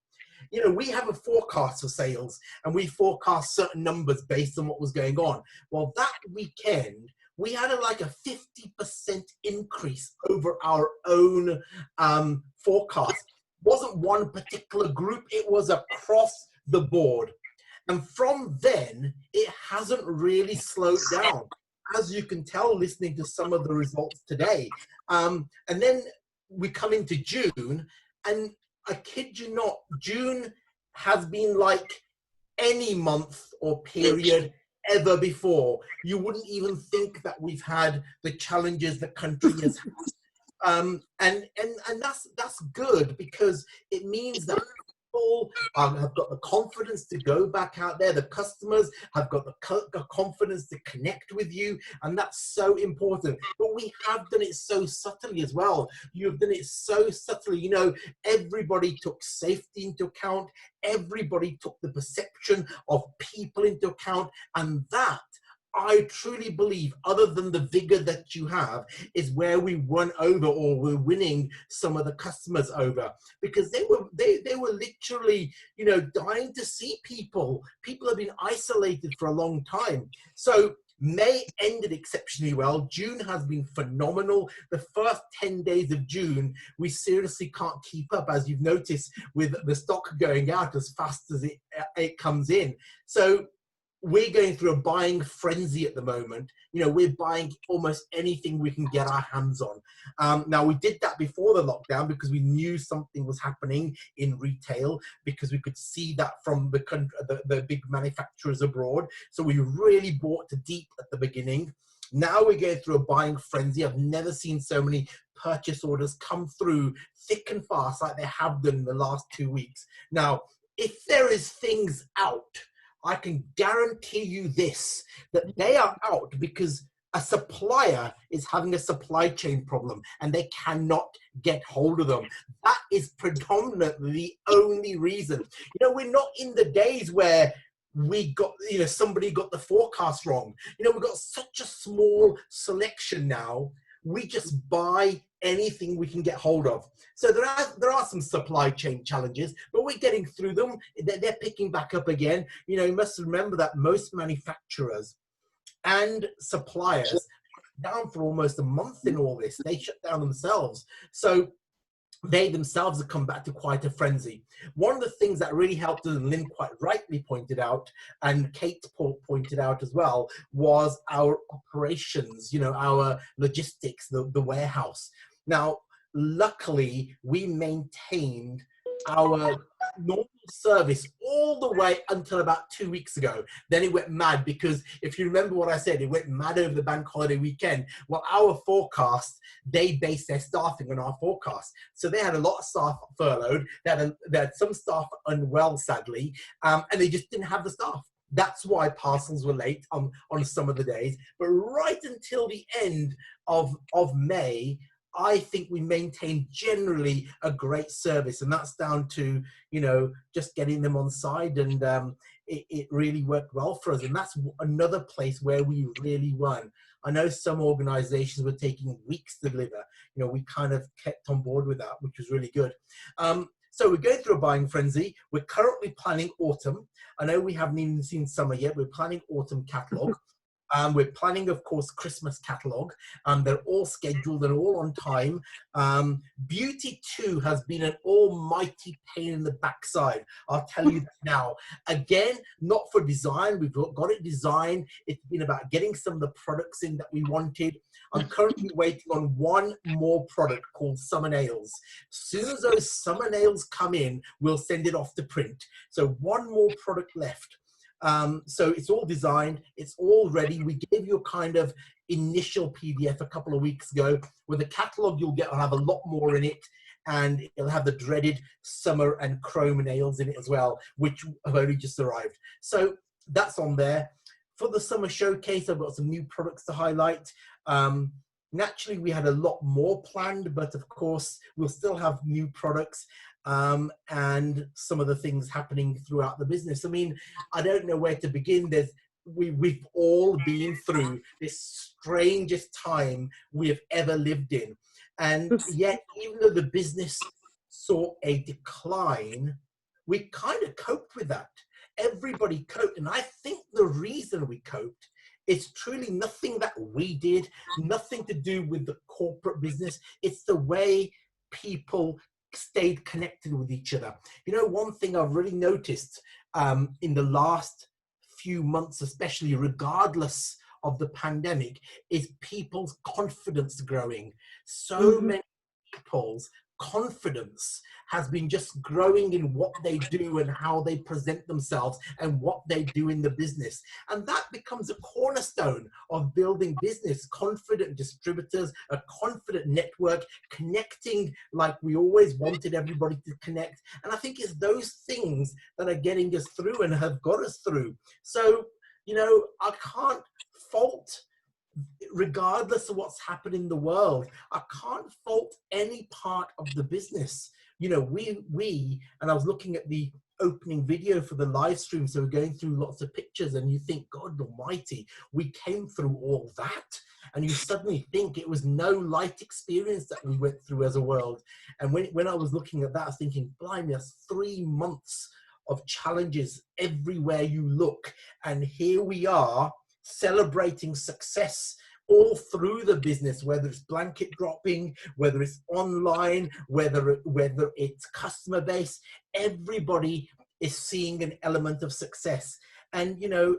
You know, we have a forecast for sales and we forecast certain numbers based on what was going on. Well, that weekend, we had like a 50% increase over our own forecast. It wasn't one particular group, it was across the board. And from then, it hasn't really slowed down, as you can tell listening to some of the results today. And then we come into June, and I kid you not, June has been like any month or period ever before. You wouldn't even think that we've had the challenges the country has had. And that's good, because it means that people have got the confidence to go back out there. The customers have got the confidence to connect with you, and that's so important. But we have done it so subtly as well. You've done it so subtly. You know, everybody took safety into account. Everybody took the perception of people into account, and that, I truly believe, other than the vigor that you have, is where we won over, or we're winning some of the customers over, because they were literally, you know, dying to see people. People have been isolated for a long time. So May ended exceptionally well. June has been phenomenal. The first 10 days of June, we seriously can't keep up, as you've noticed, with the stock going out as fast as it comes in. So we're going through a buying frenzy at the moment. You know, we're buying almost anything we can get our hands on. Now, we did that before the lockdown because we knew something was happening in retail, because we could see that from the country, the big manufacturers abroad. So we really bought deep at the beginning. Now we're going through a buying frenzy. I've never seen so many purchase orders come through thick and fast like they have done in the last 2 weeks. Now, if there is things out, I can guarantee you this, that they are out because a supplier is having a supply chain problem and they cannot get hold of them. That is predominantly the only reason. You know, we're not in the days where we got, you know, somebody got the forecast wrong. You know, we've got such a small selection now. We just buy anything we can get hold of. So there are some supply chain challenges, but we're getting through them. They're picking back up again. You know, you must remember that most manufacturers and suppliers down for almost a month in all this. They shut down themselves. So they themselves have come back to quite a frenzy. One of the things that really helped us, and Lynn quite rightly pointed out, and Kate pointed out as well, was our operations, you know, our logistics, the warehouse. Now, luckily, we maintained our normal service all the way until about 2 weeks ago. Then it went mad because if you remember what I said, it went mad over the bank holiday weekend. Well, our forecast, they based their staffing on our forecast. So they had a lot of staff furloughed. They had some staff unwell, sadly, and they just didn't have the staff. That's why parcels were late on some of the days. But right until the end of May, I think we maintain generally a great service, and that's down to, you know, just getting them on side, and it really worked well for us. And that's another place where we really won. I know some organizations were taking weeks to deliver. You know, we kind of kept on board with that, which was really good. So we're going through a buying frenzy. We're currently planning autumn. I know we haven't even seen summer yet. We're planning autumn catalog. We're planning, of course, Christmas catalogue. They're all scheduled and all on time. Beauty 2 has been an almighty pain in the backside. I'll tell you that now. Again, not for design. We've got it designed. It's been about getting some of the products in that we wanted. I'm currently waiting on one more product called Summer Nails. As soon as those summer nails come in, we'll send it off to print. So one more product left. So it's all designed, it's all ready. We gave you a kind of initial PDF a couple of weeks ago. With the catalog, you'll have a lot more in it, and it'll have the dreaded summer and chrome nails in it as well, which have only just arrived. So that's on there. For the summer showcase, I've got some new products to highlight. Naturally, we had a lot more planned, but of course, we'll still have new products. And some of the things happening throughout the business. I mean, I don't know where to begin. We've all been through this strangest time we have ever lived in. And yet, even though the business saw a decline, we kind of coped with that. Everybody coped. And I think the reason we coped is truly nothing that we did, nothing to do with the corporate business. It's the way people stayed connected with each other. You know, one thing I've really noticed in the last few months, especially regardless of the pandemic, is people's confidence growing. So many people's confidence has been just growing in what they do and how they present themselves and what they do in the business. And that becomes a cornerstone of building business. Confident distributors, a confident network, connecting like we always wanted everybody to connect. And I think it's those things that are getting us through and have got us through. So, you know, I can't fault, regardless of what's happened in the world, I can't fault any part of the business. You know, we, and I was looking at the opening video for the live stream, so we're going through lots of pictures, and you think, God almighty, we came through all that, and you suddenly think it was no light experience that we went through as a world. And when I was looking at that, I was thinking, blimey, that's 3 months of challenges everywhere you look, and here we are celebrating success all through the business, whether it's blanket dropping, whether it's online, whether it's customer base. Everybody is seeing an element of success. And, you know,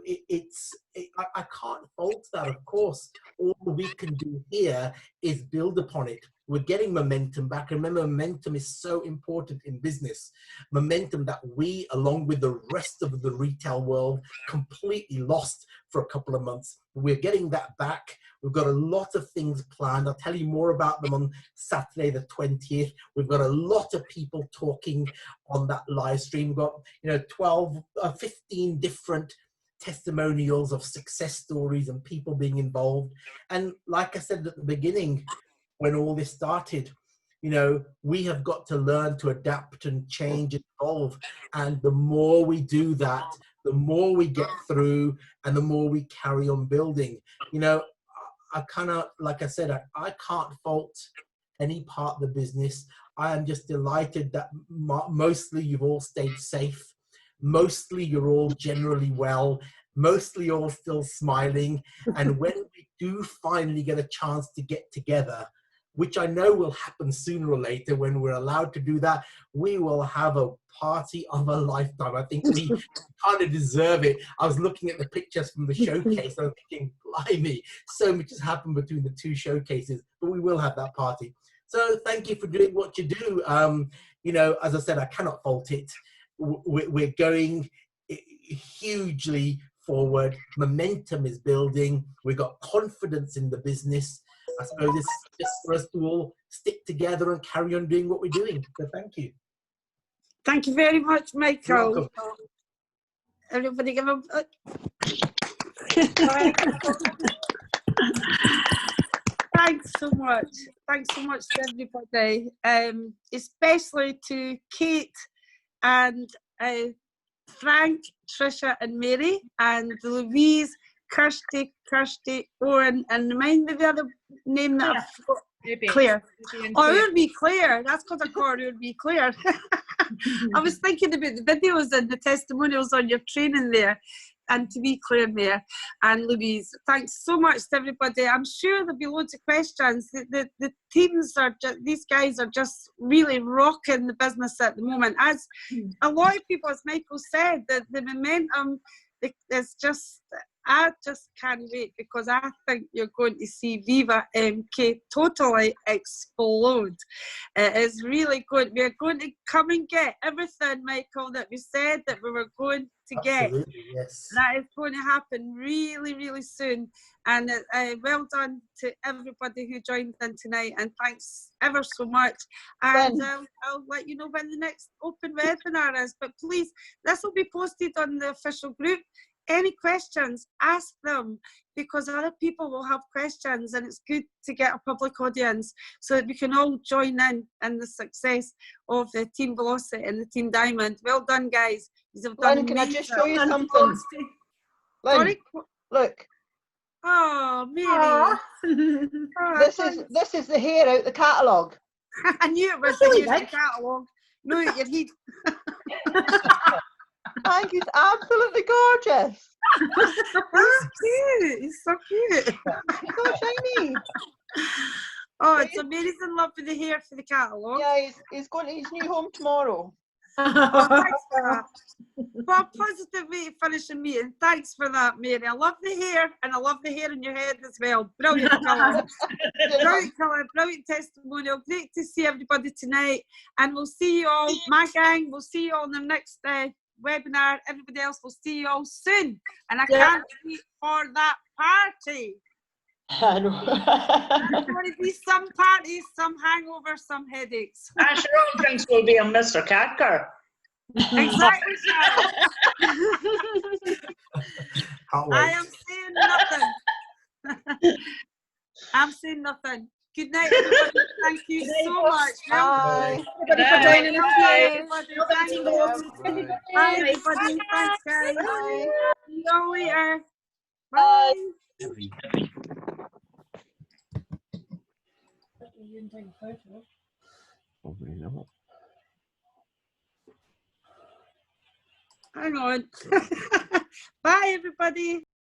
I can't fault that, of course. All we can do here is build upon it. We're getting momentum back. Remember, momentum is so important in business. Momentum that we, along with the rest of the retail world, completely lost for a couple of months. We're getting that back. We've got a lot of things planned. I'll tell you more about them on Saturday the 20th. We've got a lot of people talking on that live stream. We've got, you know, 15 different testimonials of success stories and people being involved. And like I said at the beginning, when all this started, you know, we have got to learn to adapt and change and evolve. And the more we do that, the more we get through and the more we carry on building. You know, I kind of, like I said, I can't fault any part of the business. I am just delighted that mostly you've all stayed safe. Mostly you're all generally well. Mostly you're all still smiling. And when we do finally get a chance to get together, which I know will happen sooner or later when we're allowed to do that, we will have a party of a lifetime. I think we kind of deserve it. I was looking at the pictures from the showcase and I'm thinking, blimey, so much has happened between the two showcases, but we will have that party. So thank you for doing what you do. You know, as I said, I cannot fault it. we're going hugely forward. Momentum is building. We've got confidence in the business. I suppose it's just for us to all stick together and carry on doing what we're doing. So thank you. Thank you very much, Michael. You're welcome. Everybody give him thanks so much. Thanks so much to everybody, especially to Kate and Frank, Trisha and Mary, and Louise, Kirsty, Owen, and remind me the other name that I've forgot. Claire. Oh, it would be Claire. That's because I called her, it would be Claire. I was thinking about the videos and the testimonials on your training there, and to be Claire there, and Louise. Thanks so much to everybody. I'm sure there'll be loads of questions. The teams are just, these guys are just really rocking the business at the moment. As a lot of people, as Michael said, the momentum is just, I just can't wait, because I think you're going to see Viva MK totally explode. It is really good. We're going to come and get everything, Michael, that we said that we were going to get. Absolutely, yes. That is going to happen really, really soon. And well done to everybody who joined in tonight, and thanks ever so much. And I'll let you know when the next open webinar is. But please, this will be posted on the official group. Any questions, ask them, because other people will have questions, and it's good to get a public audience so that we can all join in the success of the Team Velocity and the Team Diamond. Well done, guys. You've done Lynn, can I just show you amazing. something? Lynn, Sorry? look. Oh, Mary. This is the hair out the catalogue. I knew it was the hair out the catalogue. No, your heat. Thank you. It's absolutely gorgeous. That's cute. He's so cute. It's so shiny. Oh, it's amazing. Love for the hair for the catalogue. Yeah, he's going to his new home tomorrow. Oh, thanks for that. Well, positive way to finish a meeting. Thanks for that, Mary. I love the hair, and I love the hair in your head as well. Brilliant colour. Brilliant colour, brilliant testimonial. Great to see everybody tonight. And we'll see you all, my gang, we'll see you all in the next webinar. Everybody else will see you all soon. And I can't wait for that party. I know. There's going to be some parties, some hangovers, some headaches. I'm sure all drinks will be on Mr. Catker. Exactly, Sharon. I am saying nothing. I'm saying nothing. Good night, everybody. Thank you so much. Bye. Everybody for joining us. Bye, everybody. Thanks, guys. Bye. See you later. Bye. Hang on. Bye, everybody.